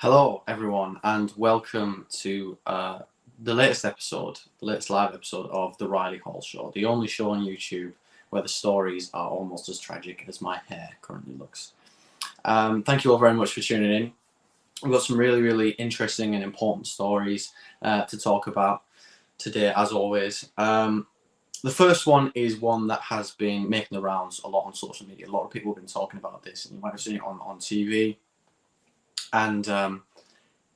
Hello, everyone, and welcome to the latest episode, the latest live episode of The Riley Hall Show, the only show on YouTube where the stories are almost as tragic as my hair currently looks. Thank you all very much for tuning in. We've got some really, really interesting and important stories to talk about today, as always. The first one is one that has been making the rounds a lot on social media. A lot of people have been talking about this, and you might have seen it on TV. And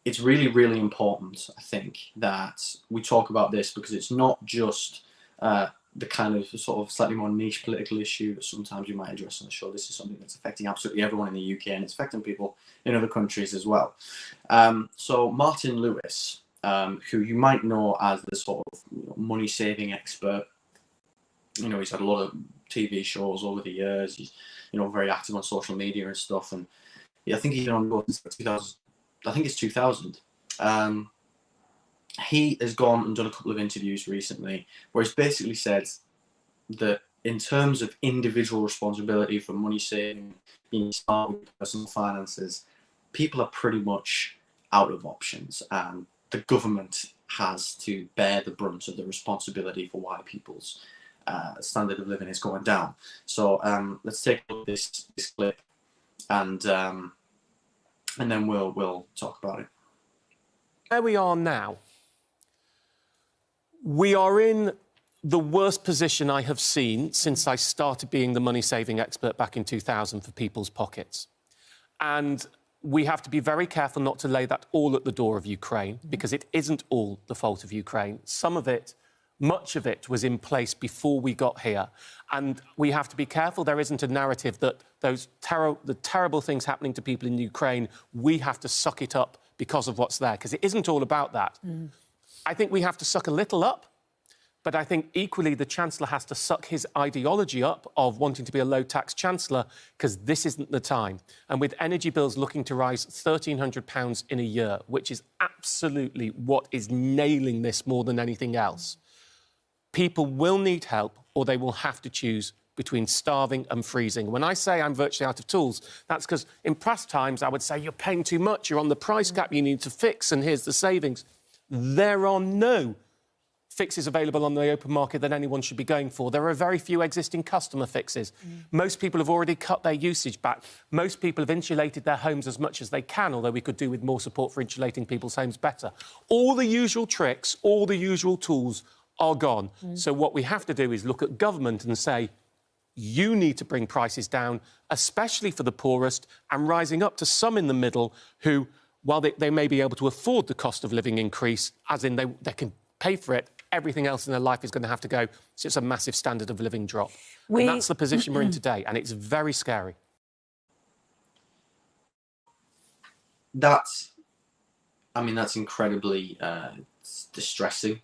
it's really, really important, I think, that we talk about this because it's not just the kind of sort of slightly more niche political issue that sometimes you might address on the show. This is something that's affecting absolutely everyone in the UK, and it's affecting people in other countries as well. So Martin Lewis, who you might know as the sort of money-saving expert, he's had a lot of TV shows over the years. He's very active on social media and stuff, and I think he's been on board since 2000. I think it's 2000. He has gone and done a couple of interviews recently where he's basically said that in terms of individual responsibility for money saving, being smart with personal finances, people are pretty much out of options, and the government has to bear the brunt of the responsibility for why people's standard of living is going down. So let's take a look at this clip, and then we'll talk about it. Where we are now, we are in the worst position I have seen since I started being the money-saving expert back in 2000 for people's pockets. And we have to be very careful not to lay that all at the door of Ukraine, because it isn't all the fault of Ukraine. Some of it, much of it, was in place before we got here. And we have to be careful there isn't a narrative that the terrible things happening to people in Ukraine, we have to suck it up because of what's there, because it isn't all about that. I think we have to suck a little up, but I think equally the Chancellor has to suck his ideology up of wanting to be a low-tax Chancellor, because this isn't the time. And with energy bills looking to rise £1,300 in a year, which is absolutely what is nailing this more than anything else, people will need help, or they will have to choose between starving and freezing. When I say I'm virtually out of tools, that's because in past times I would say you're paying too much, you're on the price cap, you need to fix, and here's the savings. There are no fixes available on the open market that anyone should be going for. There are very few existing customer fixes. Most people have already cut their usage back. Most people have insulated their homes as much as they can, although we could do with more support for insulating people's homes better. All the usual tricks, all the usual tools are gone. So what we have to do is look at government and say, you need to bring prices down, especially for the poorest, and rising up to some in the middle who, while they may be able to afford the cost of living increase, as in they can pay for it, everything else in their life is going to have to go. So it's a massive standard of living drop. And that's the position we're in today, and it's very scary. That's incredibly distressing.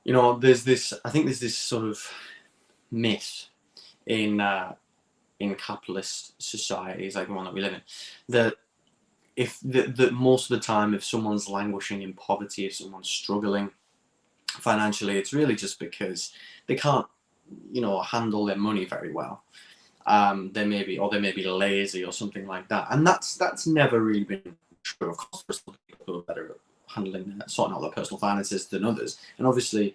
There's this sort of myth in capitalist societies like the one that we live in, that that most of the time, if someone's languishing in poverty, if someone's struggling financially, it's really just because they can't, handle their money very well. They may be lazy or something like that, and that's never really been true. Of course, there's some people who are better at sorting out their personal finances than others, and obviously,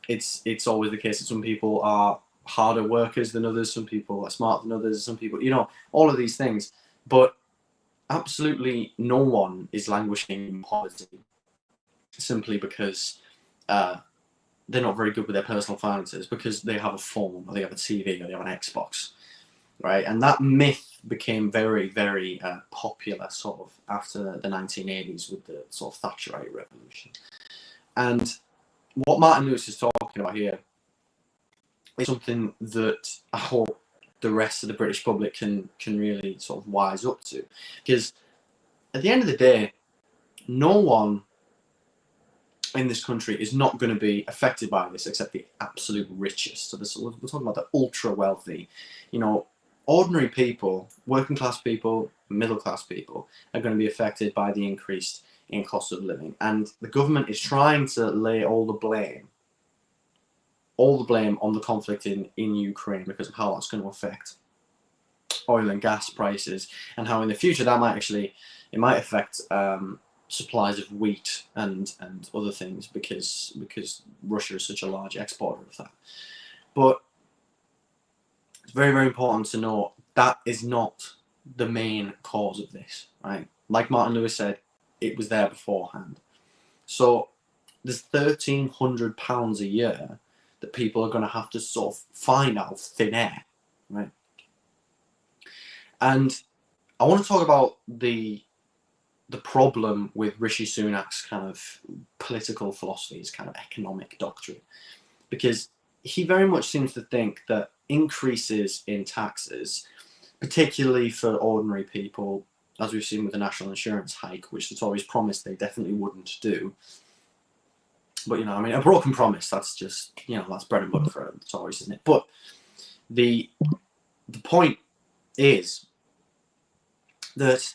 it's always the case that some people are harder workers than others, some people are smarter than others, some people, all of these things. But absolutely no one is languishing in poverty simply because they're not very good with their personal finances, because they have a phone, or they have a TV, or they have an Xbox, right? And that myth became very, very popular sort of after the 1980s with the sort of Thatcherite revolution. And what Martin Lewis is talking about here is something that I hope the rest of the British public can really sort of wise up to. Because at the end of the day, no one in this country is not going to be affected by this except the absolute richest. So we're talking about the ultra wealthy. Ordinary people, working class people, middle class people are going to be affected by the increase in cost of living. And the government is trying to lay all the blame on the conflict in Ukraine because of how that's going to affect oil and gas prices, and how in the future that might actually, it might affect supplies of wheat and other things, because Russia is such a large exporter of that. But it's very, very important to note that is not the main cause of this, right? Like Martin Lewis said, it was there beforehand. So there's £1,300 a year that people are going to have to sort of find out of thin air, right? And I want to talk about the problem with Rishi Sunak's kind of political philosophy, his kind of economic doctrine, because he very much seems to think that increases in taxes, particularly for ordinary people, as we've seen with the national insurance hike, which the Tories promised they definitely wouldn't do. But, you know, I mean, a broken promise, that's just, you know, that's bread and butter for the Tories, isn't it? But the point is that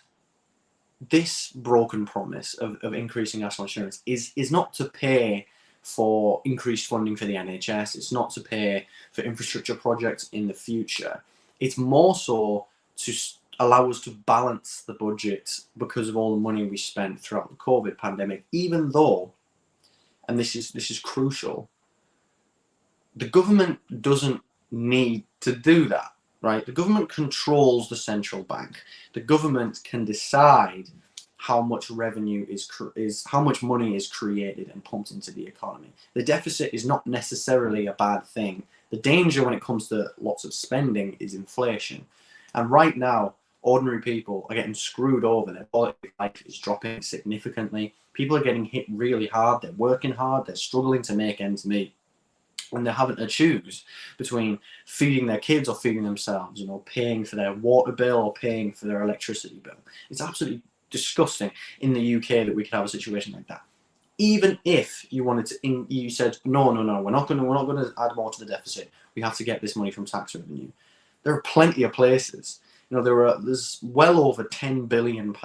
this broken promise of increasing national insurance is not to pay for increased funding for the NHS. It's not to pay for infrastructure projects in the future. It's more so to allow us to balance the budget because of all the money we spent throughout the COVID pandemic, even though, and this is crucial, the government doesn't need to do that, right? The government controls the central bank. The government can decide how much revenue is how much money is created and pumped into the economy. The deficit is not necessarily a bad thing. The danger when it comes to lots of spending is inflation. And right now, ordinary people are getting screwed over. Their quality of life is dropping significantly. People are getting hit really hard. They're working hard. They're struggling to make ends meet. And they're having to choose between feeding their kids or feeding themselves, you know, paying for their water bill or paying for their electricity bill. It's absolutely disgusting in the UK that we could have a situation like that. Even if you wanted to, you said, no, we're not going to add more to the deficit. We have to get this money from tax revenue. There are plenty of places. You know, there's well over £10 billion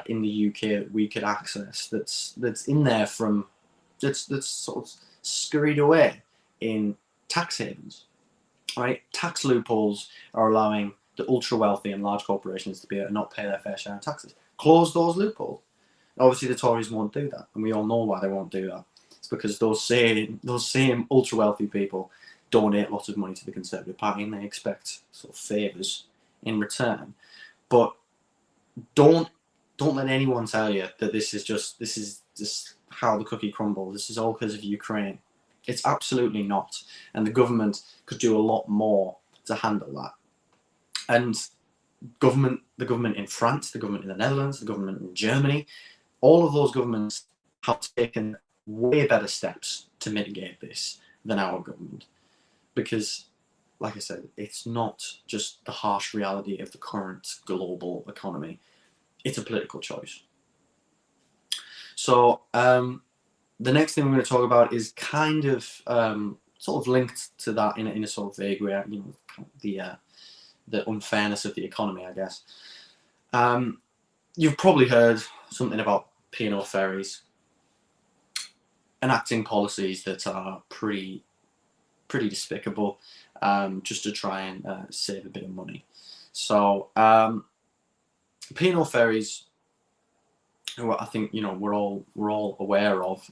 in the UK that we could access. That's in there from that's sort of scurried away in tax havens, right? Tax loopholes are allowing the ultra wealthy and large corporations to be able to not pay their fair share of taxes. Close those loopholes. Obviously, the Tories won't do that, and we all know why they won't do that. It's because those same ultra wealthy people donate lots of money to the Conservative Party, and they expect sort of favours in return. But don't let anyone tell you that this is just how the cookie crumbles. This is all because of Ukraine. It's absolutely not, and the government could do a lot more to handle that. And the government in France, the government in the Netherlands, the government in Germany, all of those governments have taken way better steps to mitigate this than our government. Because, like I said, it's not just the harsh reality of the current global economy. It's a political choice. So the next thing we're going to talk about is kind of sort of linked to that in a sort of vague way, you know, the unfairness of the economy, I guess. You've probably heard something about P&O Ferries enacting policies that are pretty despicable, just to try and save a bit of money. So P&O Ferries, who I think, you know, we're all aware of,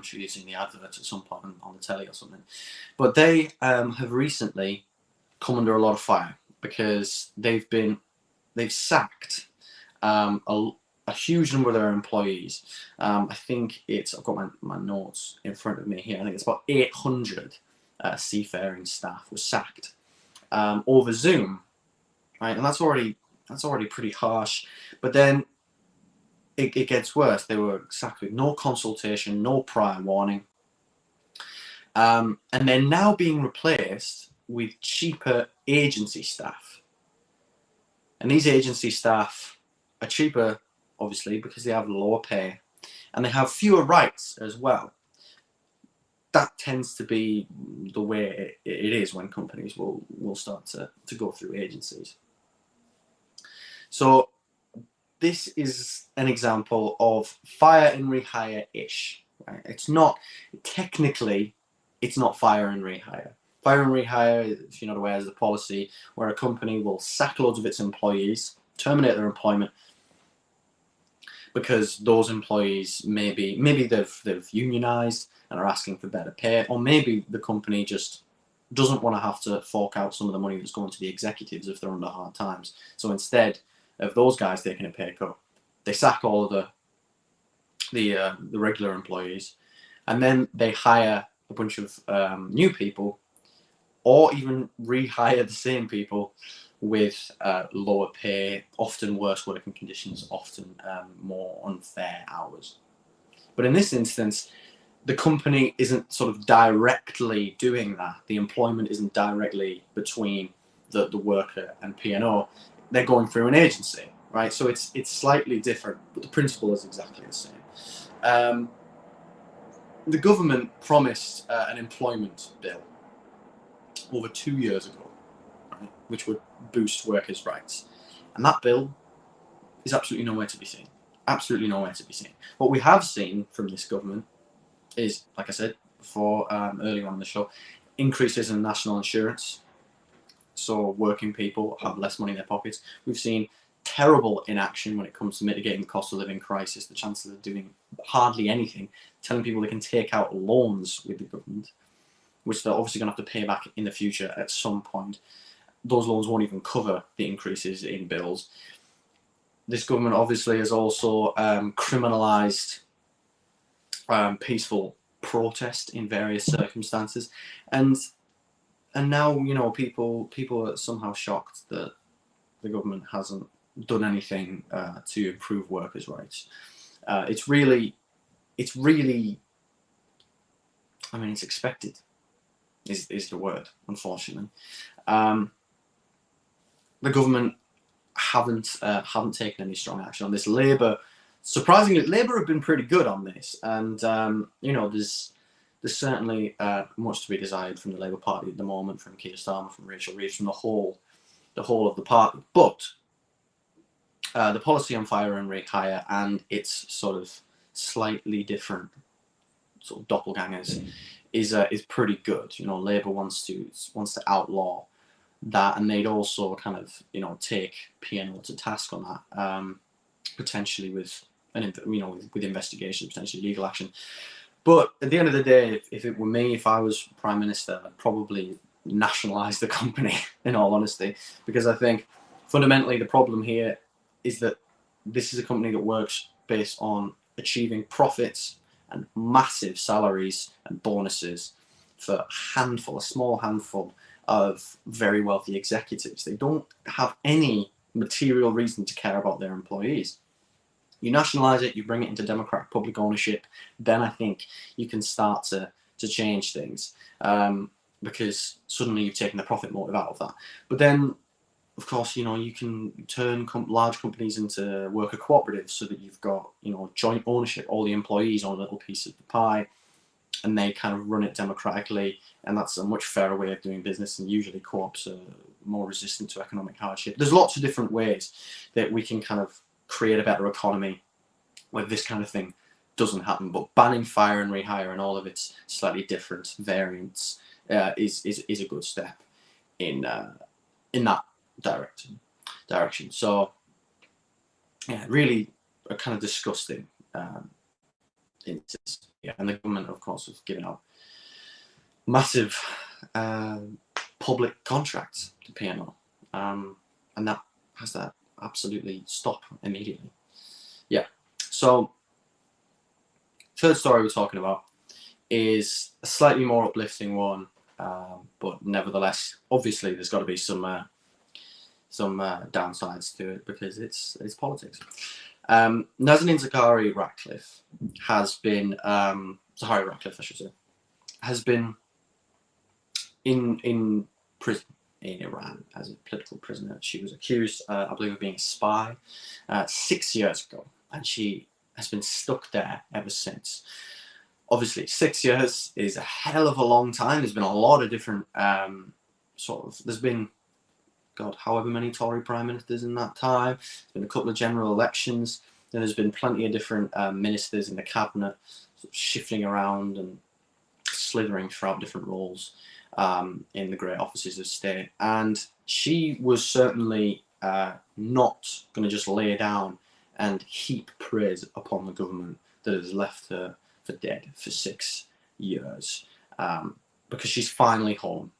should have seen the adverts at some point on the telly or something, but they have recently come under a lot of fire because they've sacked a huge number of their employees. I think I've got my notes in front of me here. I think it's about 800 seafaring staff were sacked over Zoom, right? And that's already pretty harsh. But then it gets worse. They were sacked with no consultation, no prior warning, and they're now being replaced with cheaper agency staff. And these agency staff are cheaper, obviously, because they have lower pay and they have fewer rights as well. That tends to be the way it is when companies will start to go through agencies. So this is an example of fire and rehire-ish. Right? It's not fire and rehire. Fire and rehire, if you're not aware, is the policy where a company will sack loads of its employees, terminate their employment, because those employees maybe they've unionized and are asking for better pay, or maybe the company just doesn't want to have to fork out some of the money that's going to the executives if they're under hard times. So instead of those guys taking a pay cut, they sack all of the regular employees, and then they hire a bunch of new people, or even rehire the same people with lower pay, often worse working conditions, often more unfair hours. But in this instance, the company isn't sort of directly doing that. The employment isn't directly between the worker and P&O. They're going through an agency, right? So it's slightly different, but the principle is exactly the same. The government promised an employment bill over 2 years ago, right, which would boost workers' rights. And that bill is absolutely nowhere to be seen. Absolutely nowhere to be seen. What we have seen from this government is, like I said before, earlier on in the show, increases in national insurance. So working people have less money in their pockets. We've seen terrible inaction when it comes to mitigating the cost of living crisis. The Chancellor doing hardly anything, telling people they can take out loans with the government, which they're obviously going to have to pay back in the future at some point. Those loans won't even cover the increases in bills. This government obviously has also criminalised peaceful protest in various circumstances, and now, you know, people are somehow shocked that the government hasn't done anything to improve workers' rights. It's really, I mean, it's expected. Is the word, unfortunately. The government haven't taken any strong action on this. Surprisingly, Labour have been pretty good on this, and you know, there's certainly much to be desired from the Labour Party at the moment, from Keir Starmer, from Rachel Reeves, from the whole of the party. But the policy on fire and rehire and its sort of slightly different sort of doppelgangers is pretty good. You know, Labour wants to outlaw that, and they'd also kind of, you know, take P&O to task on that, potentially with with investigation, potentially legal action. But at the end of the day, if it were me, if I was Prime Minister, I'd probably nationalise the company, in all honesty, because I think fundamentally the problem here is that this is a company that works based on achieving profits and massive salaries and bonuses for a small handful of very wealthy executives. They don't have any material reason to care about their employees. You nationalise it, you bring it into democratic public ownership, then I think you can start to change things, because suddenly you've taken the profit motive out of that. But then, of course, you know, you can turn large companies into worker cooperatives so that you've got, you know, joint ownership. All the employees own a little piece of the pie, and they kind of run it democratically, and that's a much fairer way of doing business, and usually co-ops are more resistant to economic hardship. There's lots of different ways that we can kind of create a better economy where this kind of thing doesn't happen, but banning fire and rehire and all of its slightly different variants is a good step in that direction. So yeah, really a kind of disgusting instance. Yeah, and the government, of course, has given out massive public contracts to P&O, and that has to absolutely stop immediately. Yeah. So third story we're talking about is a slightly more uplifting one, but nevertheless, obviously, there's got to be some downsides to it because it's politics. Nazanin Zaghari-Ratcliffe has been Zaghari-Ratcliffe, I should say, has been in prison in Iran as a political prisoner. She was accused, I believe, of being a spy 6 years ago, and she has been stuck there ever since. Obviously, 6 years is a hell of a long time. There's been a lot of different there's been, God, however many Tory prime ministers in that time. There's been a couple of general elections. Then there's been plenty of different ministers in the cabinet sort of shifting around and slithering throughout different roles. in the great offices of state. And she was certainly not going to just lay down and heap praise upon the government that has left her for dead for 6 years, because she's finally home.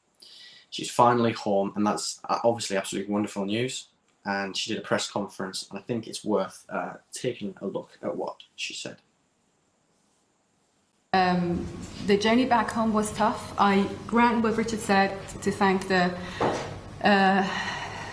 She's finally home, and that's obviously absolutely wonderful news. And she did a press conference, and I think it's worth taking a look at what she said. The journey back home was tough. I grant what Richard said, to thank the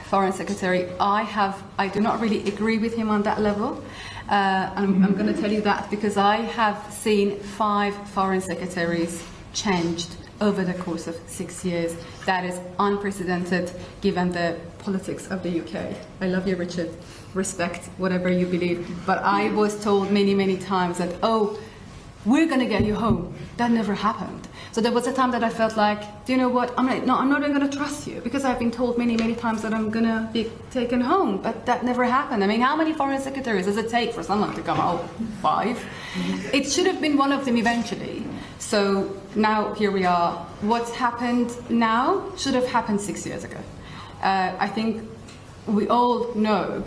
Foreign Secretary. I do not really agree with him on that level. I'm going to tell you that because I have seen 5 Foreign Secretaries changed over the course of 6 years. That is unprecedented given the politics of the UK. I love you, Richard. Respect whatever you believe. But I was told many, many times that, oh, we're going to get you home. That never happened. So there was a time that I felt like, do you know what? I'm not even going to trust you because I've been told many, many times that I'm going to be taken home. But that never happened. I mean, how many foreign secretaries does it take for someone to come home? 5. It should have been one of them eventually. So now here we are. What's happened now should have happened 6 years ago. I think we all know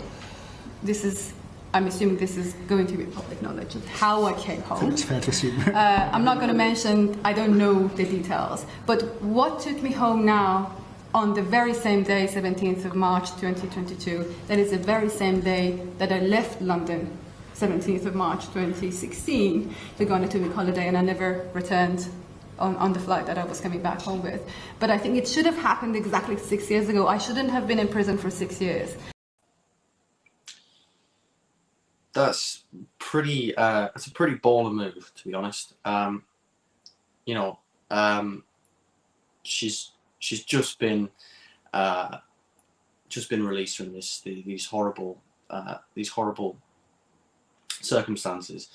this is, I'm assuming this is going to be public knowledge of how I came home. It's fair to assume. I'm not going to mention, I don't know the details, but what took me home now on the very same day, 17th of March 2022, that is the very same day that I left London, 17th of March 2016, to go on a 2-week holiday, and I never returned on the flight that I was coming back home with. But I think it should have happened exactly 6 years ago. I shouldn't have been in prison for 6 years. That's pretty. It's a pretty baller move, to be honest. She's just been released from these horrible circumstances,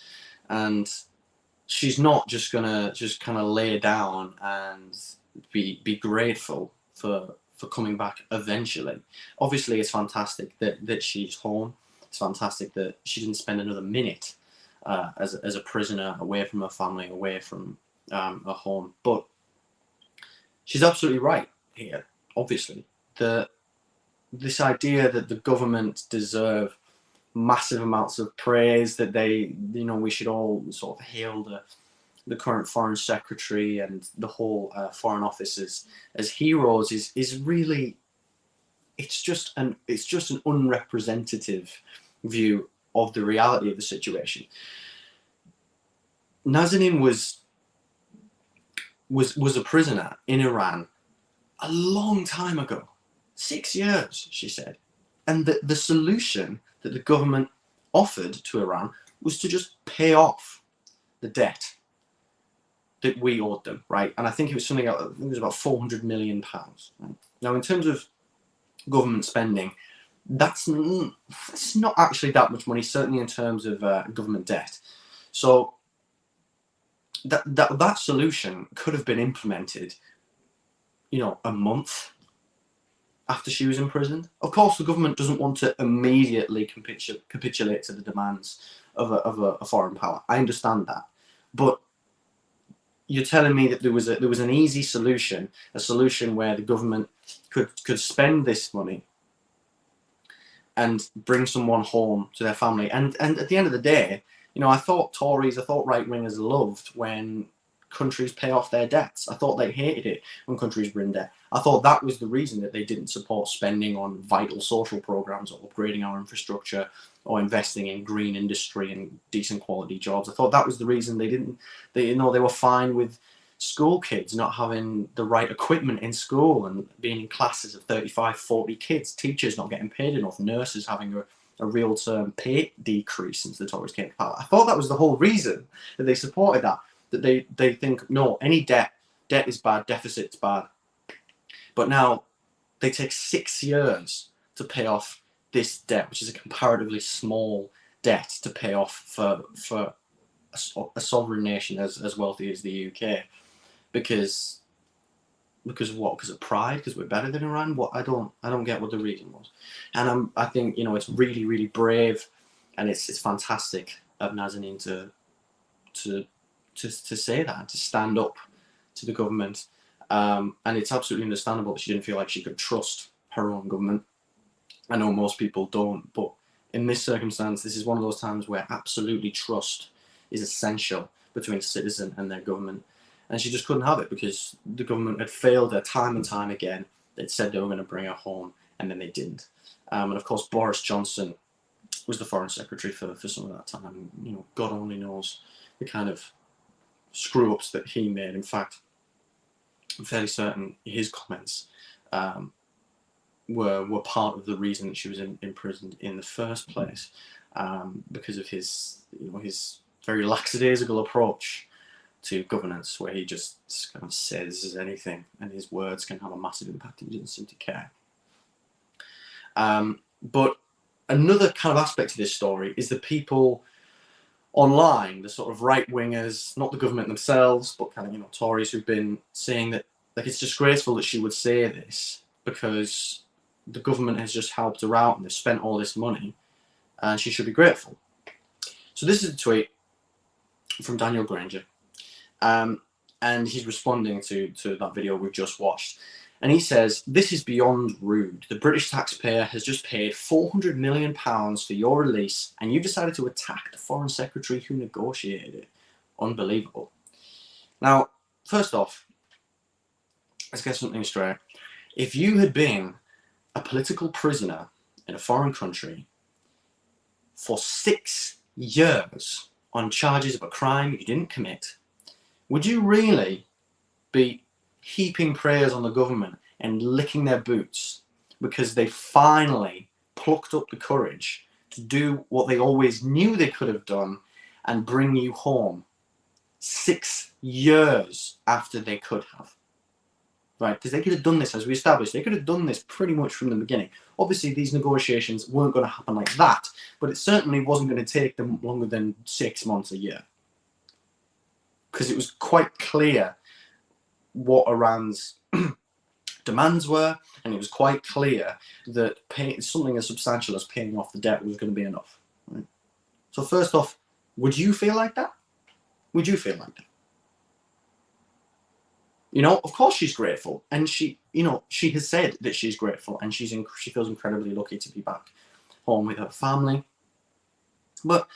and she's not just gonna kind of lay down and be grateful for coming back eventually. Obviously, it's fantastic that she's home. It's fantastic that she didn't spend another minute as a prisoner, away from her family, away from her home. But she's absolutely right here. Obviously, this idea that the government deserve massive amounts of praise, that we should all sort of hail the current foreign secretary and the whole foreign office as heroes is really. It's just an unrepresentative view of the reality of the situation. Nazanin was a prisoner in Iran a long time ago, 6 years, she said, and the solution that the government offered to Iran was to just pay off the debt that we owed them, right? And I think it was something. I think it was about £400 million. Right? Now, in terms of government spending, that's not actually that much money, certainly in terms of government debt. So that solution could have been implemented, a month after she was imprisoned. Of course, the government doesn't want to immediately capitulate to the demands of a foreign power. I understand that, but you're telling me that there was an easy solution, a solution where the government could spend this money and bring someone home to their family. And at the end of the day, I thought right-wingers loved when countries pay off their debts. I thought they hated it when countries were in debt. I thought that was the reason that they didn't support spending on vital social programs or upgrading our infrastructure or investing in green industry and decent quality jobs. I thought that was the reason they were fine with school kids not having the right equipment in school and being in classes of 35, 40 kids, teachers not getting paid enough, nurses having a real-term pay decrease since the Tories came to power. I thought that was the whole reason that they supported that they think, no, any debt is bad, deficit's bad. But now they take 6 years to pay off this debt, which is a comparatively small debt to pay off for a sovereign nation as wealthy as the UK. Because of what? Because of pride? Because we're better than Iran? What? I don't get what the reason was. And I think it's really, really brave, and it's fantastic of Nazanin to say that, to stand up to the government And it's absolutely understandable that she didn't feel like she could trust her own government. I know most people don't, but in this circumstance, this is one of those times where absolutely trust is essential between a citizen and their government. And she just couldn't have it because the government had failed her time and time again. They'd said they were going to bring her home, and then they didn't. And of course, Boris Johnson was the Foreign Secretary for some of that time. You know, God only knows the kind of screw-ups that he made. In fact, I'm fairly certain his comments were part of the reason that she was imprisoned in the first place, because of his very lackadaisical approach to governance, where he just kind of says anything and his words can have a massive impact. He doesn't seem to care. But another kind of aspect of this story is the people online, the sort of right-wingers, not the government themselves, but kind of, Tories who've been saying that, like, it's disgraceful that she would say this because the government has just helped her out and they've spent all this money and she should be grateful. So this is a tweet from Daniel Granger, and he's responding to that video we've just watched. And he says, "This is beyond rude. The British taxpayer has just paid £400 million for your release, and you decided to attack the Foreign Secretary who negotiated it. Unbelievable." Now, first off, let's get something straight. If you had been a political prisoner in a foreign country for 6 years on charges of a crime you didn't commit, would you really be heaping praise on the government and licking their boots because they finally plucked up the courage to do what they always knew they could have done and bring you home 6 years after they could have? Right, because they could have done this, as we established, they could have done this pretty much from the beginning. Obviously, these negotiations weren't going to happen like that, but it certainly wasn't going to take them longer than 6 months, a year. Because it was quite clear what Iran's demands were, and it was quite clear that something as substantial as paying off the debt was going to be enough. Right? So first off, would you feel like that? Would you feel like that? Of course she's grateful, and she has said that she's grateful, and she feels incredibly lucky to be back home with her family. But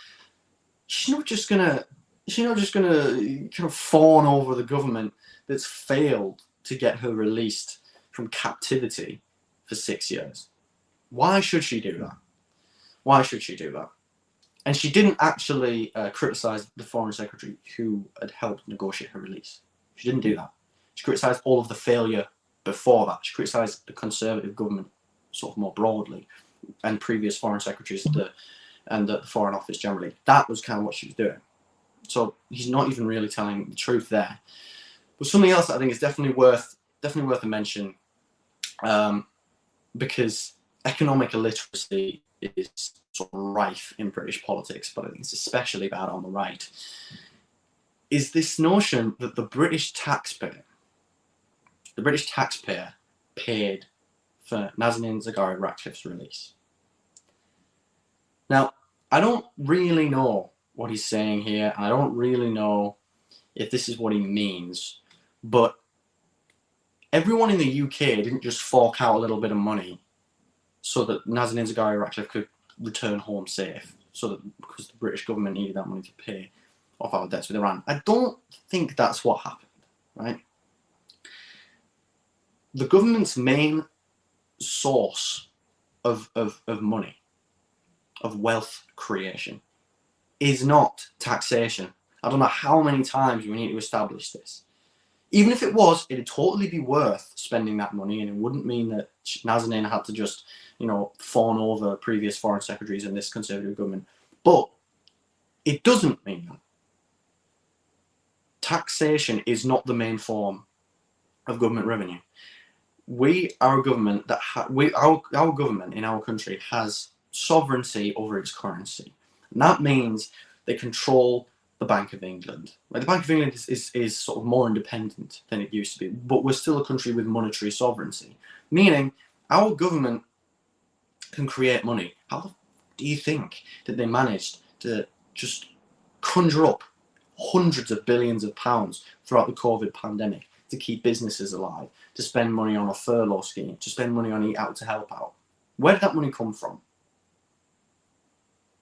she's not just gonna kind of fawn over the government that's failed to get her released from captivity for 6 years. Why should she do that? Why should she do that? And she didn't actually criticize the Foreign Secretary who had helped negotiate her release. She didn't do that. She criticised all of the failure before that. She criticised the Conservative government sort of more broadly, and previous Foreign Secretaries and the Foreign Office generally. That was kind of what she was doing. So he's not even really telling the truth there. But something else that I think is definitely worth a mention, because economic illiteracy is sort of rife in British politics, but I think it's especially bad on the right, is this notion that the British taxpayer paid for Nazanin Zaghari-Ratcliffe's release. Now, I don't really know what he's saying here, and I don't really know if this is what he means, but everyone in the UK didn't just fork out a little bit of money so that Nazanin Zaghari-Ratcliffe could return home safe, because the British government needed that money to pay off our debts with Iran. I don't think that's what happened, right? The government's main source of money, of wealth creation, is not taxation. I don't know how many times we need to establish this. Even if it was, it'd totally be worth spending that money, and it wouldn't mean that Nazanin had to just, fawn over previous foreign secretaries in this Conservative government. But it doesn't mean that. Taxation is not the main form of government revenue. Our government in our country has sovereignty over its currency, and that means they control the Bank of England. Like, the Bank of England is sort of more independent than it used to be, but we're still a country with monetary sovereignty, meaning our government can create money. How do you think that they managed to just conjure up hundreds of billions of pounds throughout the COVID pandemic? to keep businesses alive, to spend money on a furlough scheme, to spend money on Eat Out to help out. Where did that money come from?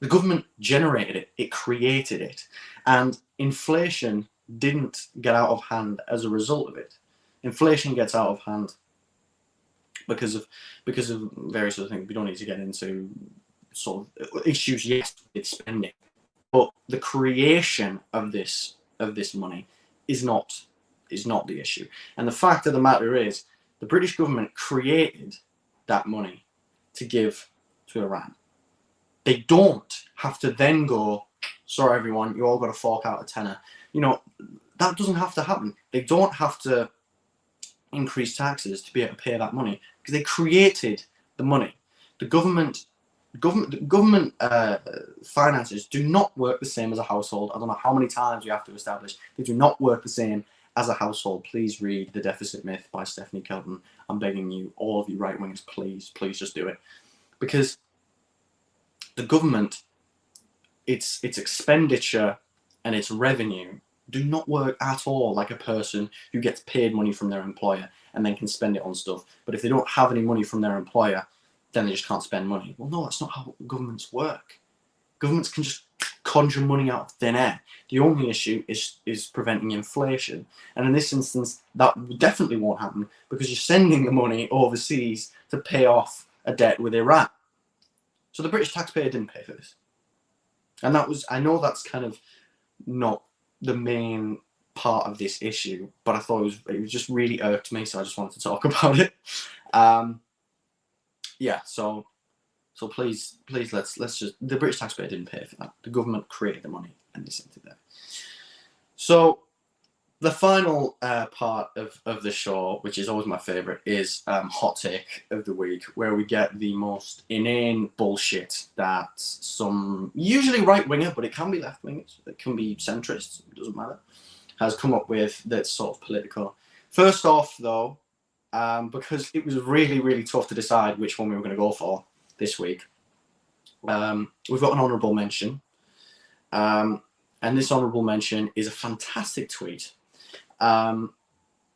The government generated it, it created it, and inflation didn't get out of hand as a result of it. Inflation gets out of hand because of various other things. We don't need to get into sort of issues, yes, with spending, but the creation of this money is not the issue. And the fact of the matter is, the British government created that money to give to Iran. They don't have to then go, sorry everyone, you all got to fork out a tenner. You know, that doesn't have to happen. They don't have to increase taxes to be able to pay that money because they created the money. The government finances do not work the same as a household. I don't know how many times we have to establish they do not work the same as a household. Please read The Deficit Myth by Stephanie Kelton. I'm begging you, all of you right wingers, please just do it, because the government, its expenditure and its revenue do not work at all like a person who gets paid money from their employer and then can spend it on stuff. But if they don't have any money from their employer, then they just can't spend money. Well, no, that's not how governments work. Governments can just conjure money out of thin air. The only issue is preventing inflation. And in this instance, that definitely won't happen because you're sending the money overseas to pay off a debt with Iran. So the British taxpayer didn't pay for this. And that was, I know that's kind of not the main part of this issue, but I thought it was just really irked me, so I just wanted to talk about it. Yeah, so please let's just, the British taxpayer didn't pay for that. The government created the money and they sent it there. So the final part of the show, which is always my favorite, is Hot Take of the Week, where we get the most inane bullshit that some, usually right-winger, but it can be left-wingers, it can be centrists, it doesn't matter, has come up with that's sort of political. First off, though, because it was really, really tough to decide which one we were going to go for this week, we've got an honourable mention. And this honourable mention is a fantastic tweet.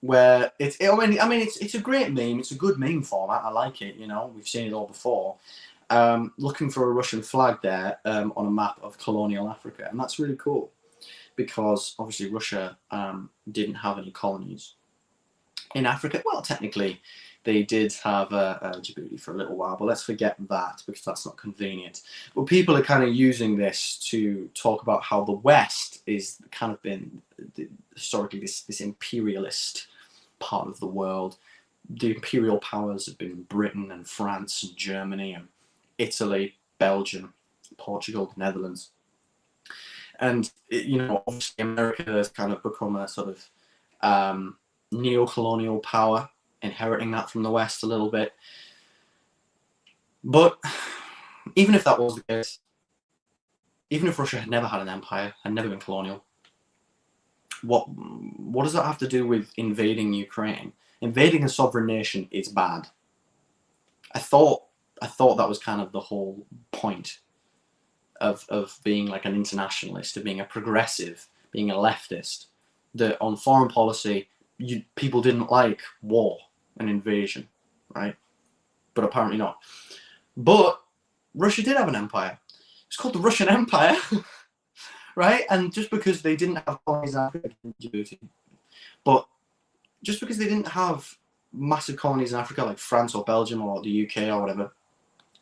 Where it's a great meme. It's a good meme format. I like it. You know, we've seen it all before. Looking for a Russian flag there on a map of colonial Africa, and that's really cool because obviously Russia didn't have any colonies in Africa. Well, technically, they did have Djibouti for a little while, but let's forget that because that's not convenient. But people are kind of using this to talk about how the West is kind of been historically this imperialist part of the world. The imperial powers have been Britain and France and Germany and Italy, Belgium, Portugal, the Netherlands. And, you know, obviously America has kind of become a sort of neo-colonial power, inheriting that from the West a little bit. But even if that was the case, even if Russia had never had an empire, had never been colonial, what does that have to do with invading Ukraine? Invading a sovereign nation is bad. I thought that was kind of the whole point of being like an internationalist, of being a progressive, being a leftist, that on foreign policy, people didn't like war and invasion, right? But apparently not. But Russia did have an empire. It's called the Russian Empire, right? And just because they didn't have colonies in Africa, Djibouti, but just because they didn't have massive colonies in Africa like France or Belgium or the UK or whatever,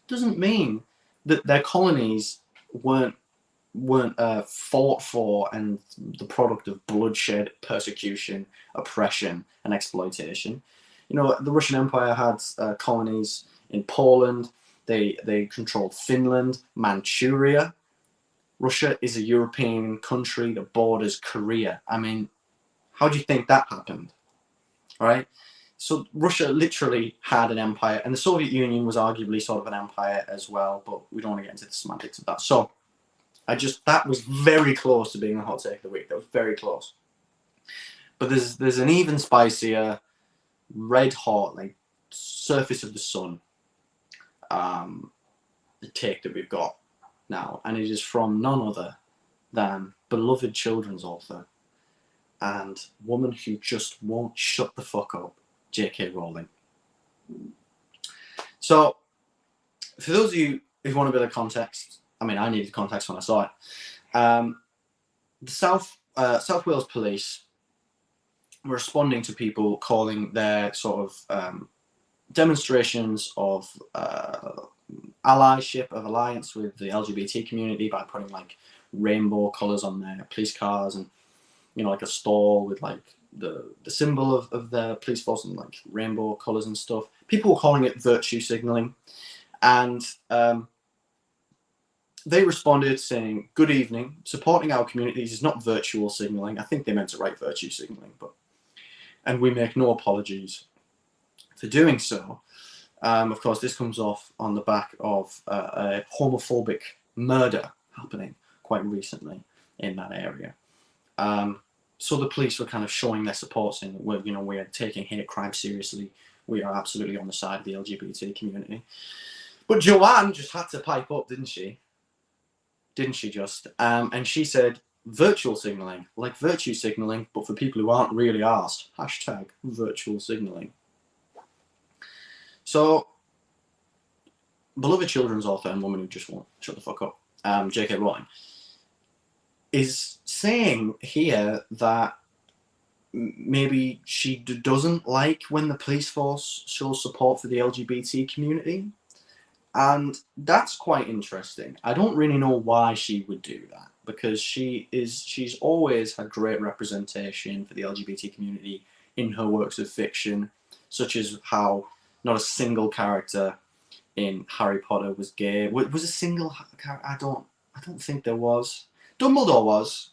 doesn't mean that their colonies weren't fought for and the product of bloodshed, persecution, oppression, and exploitation. You know, the Russian Empire had colonies in Poland. They controlled Finland, Manchuria. Russia is a European country that borders Korea. I mean, how do you think that happened? All right. So Russia literally had an empire, and the Soviet Union was arguably sort of an empire as well, but we don't want to get into the semantics of that. So that was very close to being the hot take of the week. That was very close. But there's an even spicier, red hot, like surface of the sun take that we've got now, and it is from none other than beloved children's author and woman who just won't shut the fuck up, J.K. Rowling. So, for those of you who want a bit of context, I mean, I needed context when I saw it. The South Wales Police were responding to people calling their sort of demonstrations of allyship, of alliance with the LGBT community by putting like rainbow colours on their police cars, and like a stall with like the symbol of the police force and like rainbow colours and stuff. People were calling it virtue signalling, and they responded saying, "Good evening. Supporting our communities is not virtual signalling." I think they meant to write virtue signalling, and we make no apologies for doing so. Of course, this comes off on the back of a homophobic murder happening quite recently in that area. So the police were kind of showing their support, saying that we're taking hate crime seriously. We are absolutely on the side of the LGBT community. But Joanne just had to pipe up, didn't she? Just? And she said, virtual signalling, like virtue signalling, but for people who aren't really arsed. Hashtag virtual signalling. So, beloved children's author and woman who just won't shut the fuck up, J.K. Rowling, is saying here that maybe she doesn't like when the police force shows support for the LGBT community. And that's quite interesting. I don't really know why she would do that, because she's always had great representation for the LGBT community in her works of fiction, such as how not a single character in Harry Potter was gay. Was a single character? I don't think there was. Dumbledore was,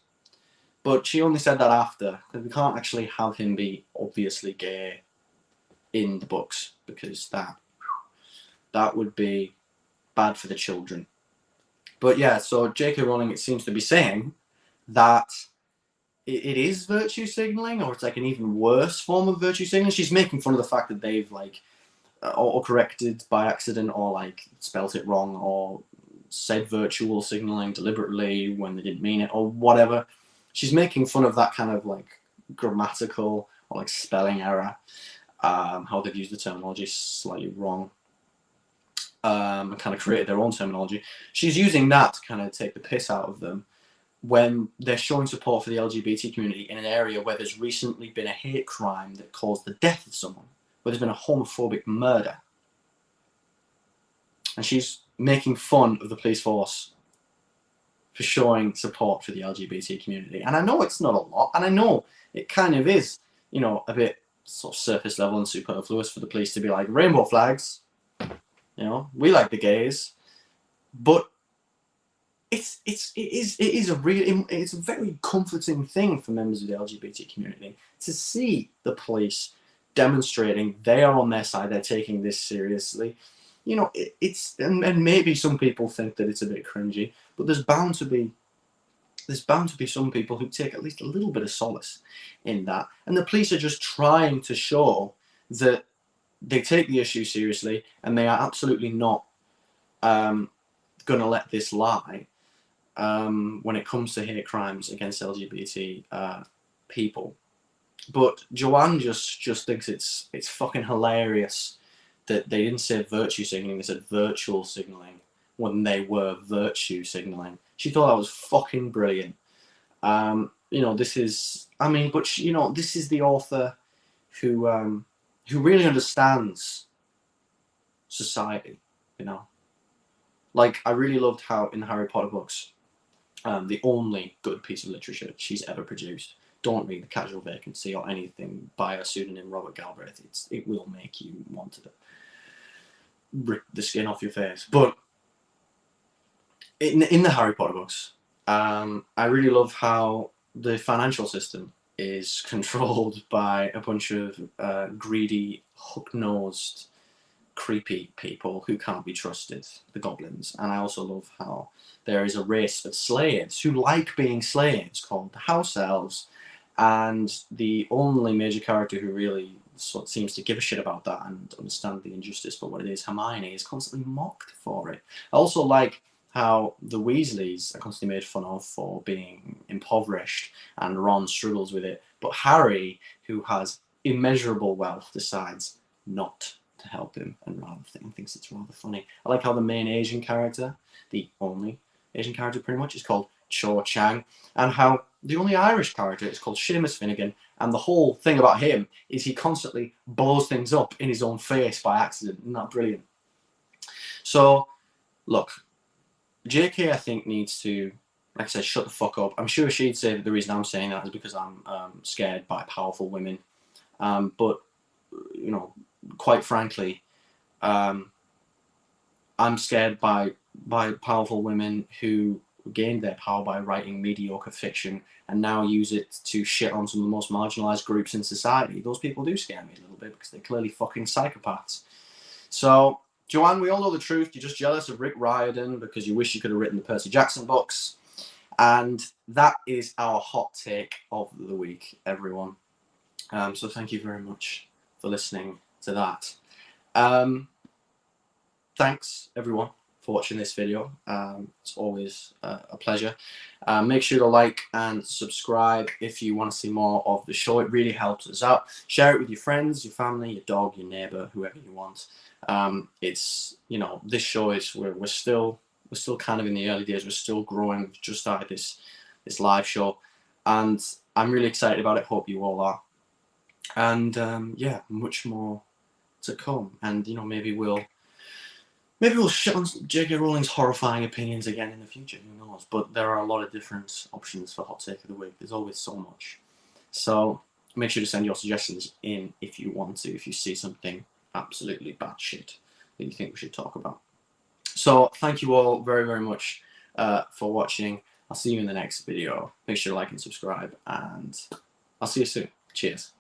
but she only said that after, because we can't actually have him be obviously gay in the books, because that would be bad for the children. But yeah, so J.K. Rowling, it seems to be saying that it is virtue signalling, or it's like an even worse form of virtue signalling. She's making fun of the fact that they've like autocorrected by accident, or like spelt it wrong, or said virtual signalling deliberately when they didn't mean it, or whatever. She's making fun of that kind of like grammatical or like spelling error, how they've used the terminology slightly wrong, and kind of created their own terminology. She's using that to kind of take the piss out of them when they're showing support for the LGBT community in an area where there's recently been a hate crime that caused the death of someone, where there's been a homophobic murder. And she's making fun of the police force for showing support for the LGBT community. And I know it's not a lot, and I know it kind of is, a bit sort of surface level and superfluous for the police to be like, rainbow flags, we like the gays, but it's a very comforting thing for members of the LGBT community to see the police demonstrating they are on their side, they're taking this seriously. And maybe some people think that it's a bit cringy, but there's bound to be some people who take at least a little bit of solace in that. And the police are just trying to show that they take the issue seriously, and they are absolutely not going to let this lie when it comes to hate crimes against LGBT people. But Joanne just thinks it's fucking hilarious that they didn't say virtue signaling, they said virtual signaling when they were virtue signaling. She thought that was fucking brilliant. This is the author who really understands society, Like, I really loved how in the Harry Potter books, the only good piece of literature she's ever produced, don't read The Casual Vacancy or anything by a pseudonym Robert Galbraith. It will make you want to rip the skin off your face. But in the Harry Potter books, I really love how the financial system is controlled by a bunch of greedy, hook-nosed, creepy people who can't be trusted, the goblins. And I also love how there is a race of slaves who like being slaves called the house elves, and the only major character who really sort of seems to give a shit about that and understand the injustice for what it is, Hermione, is constantly mocked for it. I also like how the Weasleys are constantly made fun of for being impoverished, and Ron struggles with it, but Harry, who has immeasurable wealth, decides not to help him, and rather thinks it's rather funny. I like how the main Asian character, the only Asian character pretty much, is called Cho Chang, and how the only Irish character is called Seamus Finnegan, and the whole thing about him is he constantly blows things up in his own face by accident. Isn't that brilliant? So, look, JK, I think, needs to, like I said, shut the fuck up. I'm sure she'd say that the reason I'm saying that is because I'm scared by powerful women. But, you know, quite frankly, I'm scared by powerful women who gained their power by writing mediocre fiction and now use it to shit on some of the most marginalised groups in society. Those people do scare me a little bit because they're clearly fucking psychopaths. So, Joanne, we all know the truth. You're just jealous of Rick Riordan because you wish you could have written the Percy Jackson books. And that is our hot take of the week, everyone. So thank you very much for listening to that. Thanks, everyone, for watching this video. It's always a pleasure. Make sure to like and subscribe if you want to see more of the show. It really helps us out. Share it with your friends, your family, your dog, your neighbor, whoever you want. It's, you know, this show is, we're still kind of in the early days. We're still growing. We've just started this live show, and I'm really excited about it. Hope you all are. And yeah, much more to come. And you know, maybe we'll shit on J.K. Rowling's horrifying opinions again in the future. Who knows? But there are a lot of different options for hot take of the week. There's always so much. So make sure to send your suggestions in if you want to. If you see something absolutely bad shit that you think we should talk about. So thank you all very, very much for watching. I'll see you in the next video. Make sure to like and subscribe, and I'll see you soon. Cheers.